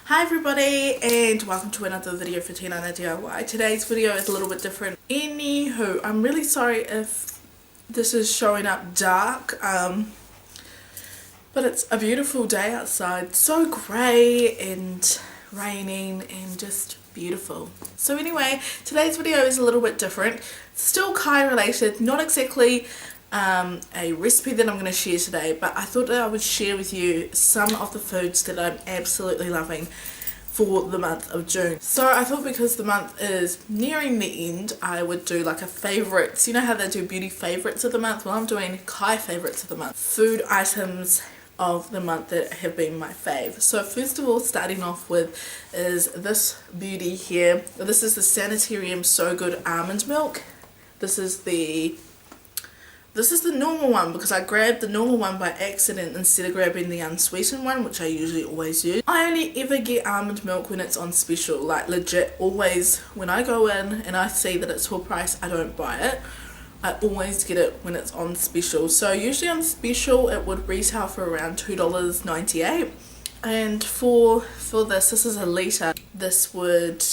Hi everybody and welcome to another video for Tena DIY. Today's video is a little bit different. Anywho, I'm really sorry if this is showing up dark, but it's a beautiful day outside. So grey and raining and just beautiful. So anyway, today's video is a little bit different. Still Kai related, not exactly a recipe that I'm going to share today, but I thought that I would share with you some of the foods that I'm absolutely loving for the month of June. So I thought because the month is nearing the end, I would do like a favourites. You know how they do beauty favourites of the month? Well, I'm doing Kai favourites of the month. Food items of the month that have been my fave. So first of all, starting off with is this beauty here. This is the Sanitarium So Good almond milk. This is the normal one because I grabbed the normal one by accident instead of grabbing the unsweetened one, which I usually always use. I only ever get almond milk when it's on special, like legit always. When I go in and I see that it's full price, I don't buy it. I always get it when it's on special. So usually on special it would retail for around $2.98, and for this is a litre, this would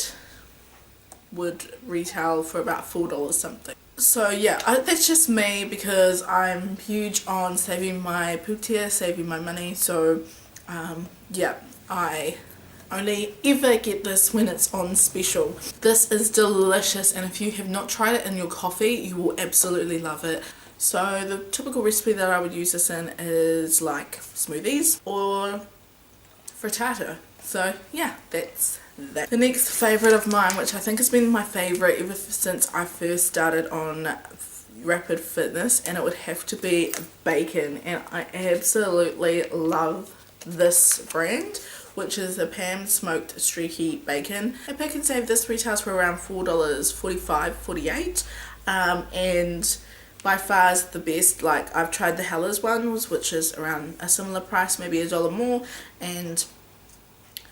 retail for about $4 something. So yeah, that's just me because I'm huge on saving my putia, saving my money. So yeah, I only ever get this when it's on special. This is delicious, and if you have not tried it in your coffee, you will absolutely love it. So the typical recipe that I would use this in is like smoothies or frittata. So yeah, that's that. The next favourite of mine, which I think has been my favourite ever since I first started on Rapid Fitness, and it would have to be bacon, and I absolutely love this brand, which is the Pam Smoked Streaky Bacon. At Pick and Save, this retails for around $4.45, $48, and by far is the best. Like, I've tried the Hellas ones, which is around a similar price, maybe $1 more, and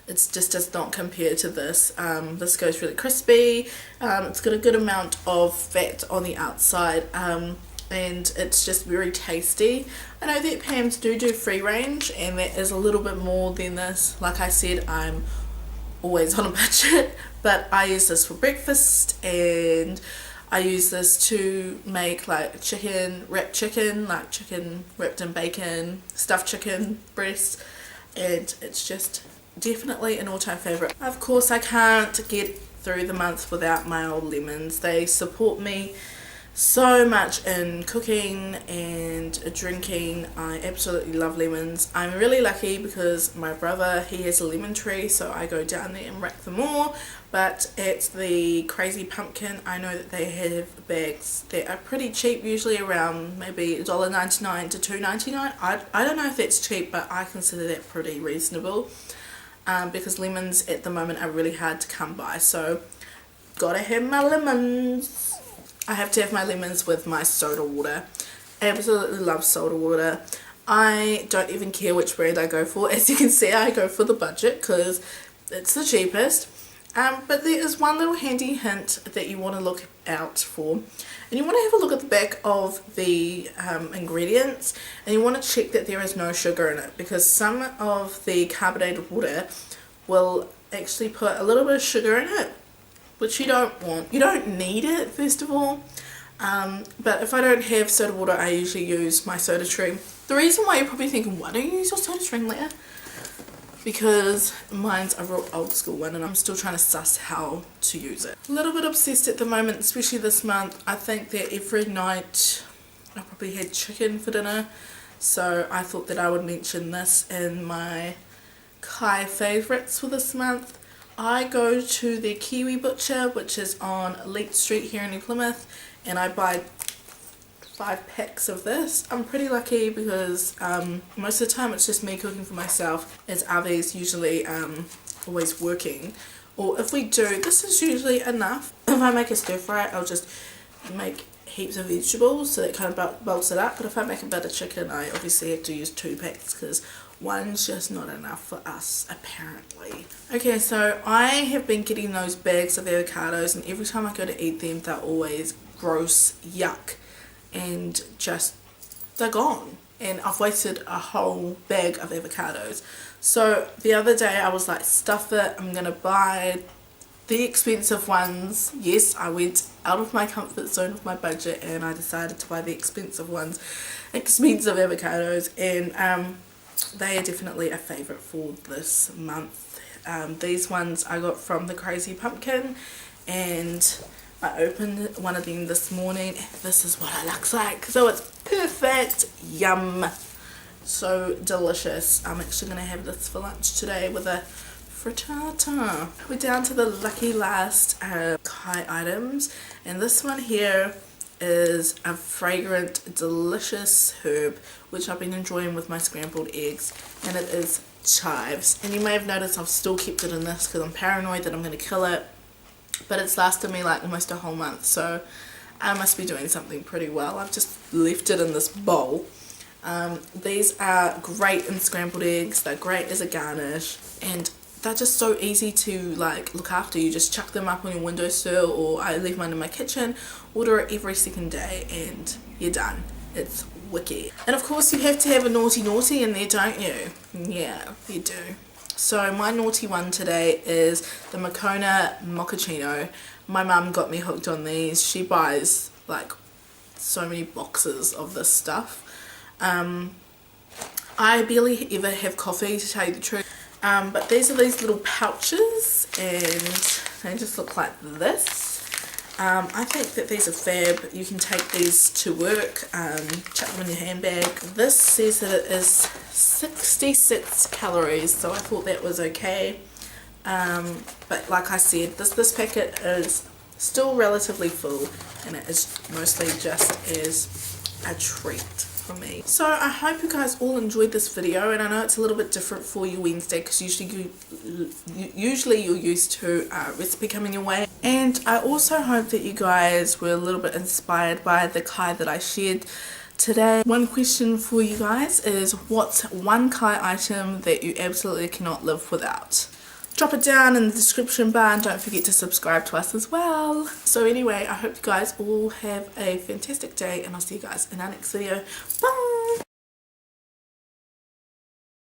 it just does not compare to this. This goes really crispy. It's got a good amount of fat on the outside, and it's just very tasty. I know that Pam's do free range, and that is a little bit more than this. Like I said, I'm always on a budget, but I use this for breakfast, and I use this to make like wrapped chicken, like chicken wrapped in bacon, stuffed chicken breast, and it's just definitely an all-time favourite. Of course, I can't get through the month without my old lemons. They support me so much in cooking and drinking. I absolutely love lemons. I'm really lucky because my brother, he has a lemon tree, so I go down there and rack them all. But at the Crazy Pumpkin, I know that they have bags that are pretty cheap, usually around maybe $1.99 to $2.99. I don't know if that's cheap, but I consider that pretty reasonable. Because lemons at the moment are really hard to come by, so gotta have my lemons. I have to have my lemons with my soda water. Absolutely love soda water. I don't even care which brand I go for. As you can see, I go for the budget because it's the cheapest. But there is one little handy hint that you want to look out for, and you want to have a look at the back of the ingredients, and you want to check that there is no sugar in it, because some of the carbonated water will actually put a little bit of sugar in it, which you don't want. You don't need it, first of all, but if I don't have soda water, I usually use my soda stream. The reason why you're probably thinking, why don't you use your soda stream, Leah? Because mine's a real old school one, and I'm still trying to suss how to use it. A little bit obsessed at the moment, especially this month. I think that every night I probably had chicken for dinner, so I thought that I would mention this in my Kai favourites for this month. I go to the Kiwi Butcher, which is on Leet Street here in New Plymouth, and I buy 5 packs of this. I'm pretty lucky because most of the time it's just me cooking for myself, as Avi's usually always working, or if we do, this is usually enough. If I make a stir fry, I'll just make heaps of vegetables, so that kind of bulks it up. But if I make a butter chicken, I obviously have to use 2 packs because one's just not enough for us, apparently. Okay, so I have been getting those bags of avocados, and every time I go to eat them, they're always gross, yuck, and just they're gone, and I've wasted a whole bag of avocados. So the other day I was like, stuff it, I'm gonna buy the expensive ones. Yes, I went out of my comfort zone of my budget and I decided to buy the expensive ones, expensive avocados, and they are definitely a favourite for this month. These ones I got from the Crazy Pumpkin, and I opened one of them this morning and this is what it looks like. So it's perfect. Yum. So delicious. I'm actually going to have this for lunch today with a frittata. We're down to the lucky last Kai items, and this one here is a fragrant delicious herb which I've been enjoying with my scrambled eggs, and it is chives. And you may have noticed I've still kept it in this because I'm paranoid that I'm going to kill it, but it's lasted me like almost a whole month, so I must be doing something pretty well. I've just left it in this bowl. These are great in scrambled eggs, they're great as a garnish, and they're just so easy to like look after. You just chuck them up on your windowsill, or I leave mine in my kitchen, order it every second day, and you're done. It's wicked. And of course you have to have a naughty in there, don't you? Yeah, you do. So my naughty one today is the Moccona Mochaccino. My mum got me hooked on these. She buys like so many boxes of this stuff. I barely ever have coffee, to tell you the truth. But these are these little pouches, and they just look like this. I think that these are fab. You can take these to work, chuck them in your handbag. This says that it is 66 calories, so I thought that was okay. But like I said, this packet is still relatively full, and it is mostly just as a treat for me. So I hope you guys all enjoyed this video, and I know it's a little bit different for you Wednesday because usually you're used to a recipe coming your way. And I also hope that you guys were a little bit inspired by the Kai that I shared today. One question for you guys is, what's one Kai item that you absolutely cannot live without? Drop it down in the description bar, and don't forget to subscribe to us as well. So anyway, I hope you guys all have a fantastic day, and I'll see you guys in our next video. Bye!